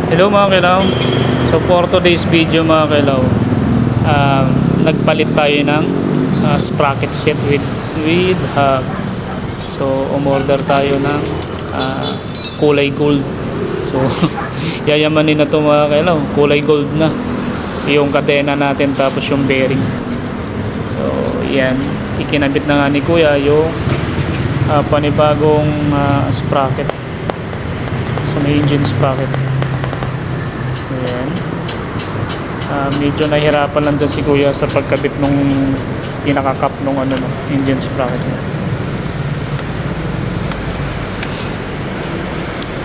Hello mga kailaw. So for today's video mga kailaw, nagpalit tayo ng sprocket set with hub. So umorder tayo ng kulay gold. So yayamanin na to mga kailaw, kulay gold na yung kadena natin tapos yung bearing. So yan, ikinabit na nga ni kuya yung panibagong sprocket sa may engine sprocket. Ayan. Medyo nahirapan lang dyan si kuya sa pagkabit nung pinaka-cap nung engine sprocket niya.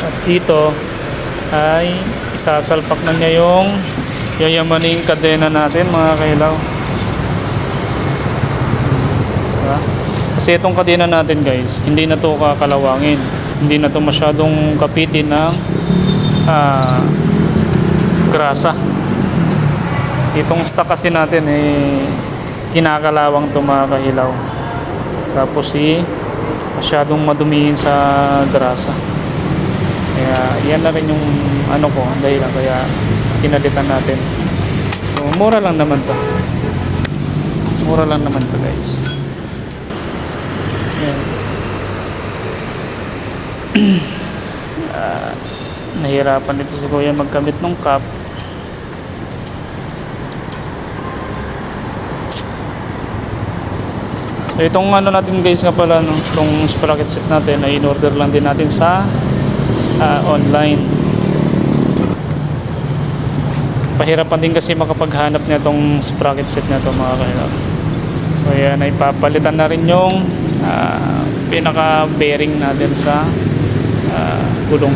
At dito ay isasalpak na niya yung yayamaning kadena natin mga kailaw. Diba? Kasi itong kadena natin guys, hindi na to kakalawangin, hindi na to masyadong kapitin ng grasa. Itong stock kasi natin kinakalawang to mga kahilaw, tapos masyadong madumihin sa grasa. Kaya yan na rin yung dahilan kaya pinalitan natin. So mura lang naman to guys. Yan. Nahirapan dito si kuya magkamit ng cap. So itong natin guys nga pala, itong sprocket set natin ay in-order lang din natin sa online. Pahirapan din kasi makapaghanap na itong sprocket set na ito mga kailaw. So yan, ay papalitan na rin yung pinaka bearing natin sa gulong.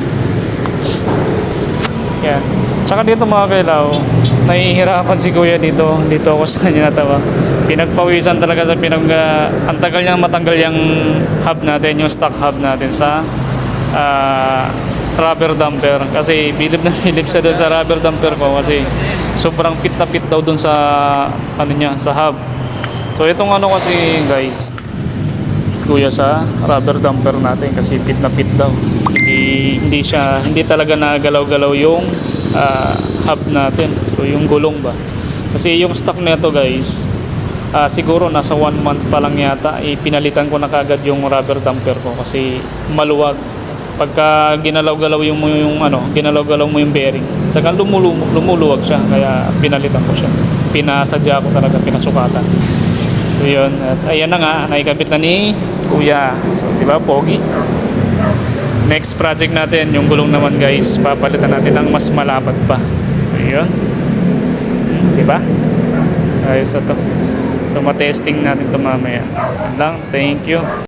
Yan. Tsaka dito mga kailaw, nahihirapan si kuya dito ako sa kanya natawa. Pinagpawisan talaga sa ang tagal niyang matanggal yung hub natin, yung stock hub natin sa rubber damper. Kasi bilib na bilib siya doon sa rubber damper ko kasi sobrang pit na pit daw doon sa sa hub. So itong kasi guys, kuya sa rubber damper natin kasi pit na pit daw. Hindi talaga nagalaw-galaw yung hub natin. So yung gulong ba. Kasi yung stock nito guys, siguro nasa 1 month pa lang yata, pinalitan ko na kagad yung rubber damper ko kasi maluwag. Pagka ginalaw-galaw mo yung bearing, saka lumuluwag siya, kaya pinalitan ko siya. Pinasadya ko talaga, pinasukatan. So yun, at ayan na nga, naikabit na ni kuya. So diba, pogi. Next project natin, yung gulong naman guys, papalitan natin ng mas malapad pa. So yun, diba? Ayos na to. So matesting natin to mamaya. Lang, thank you.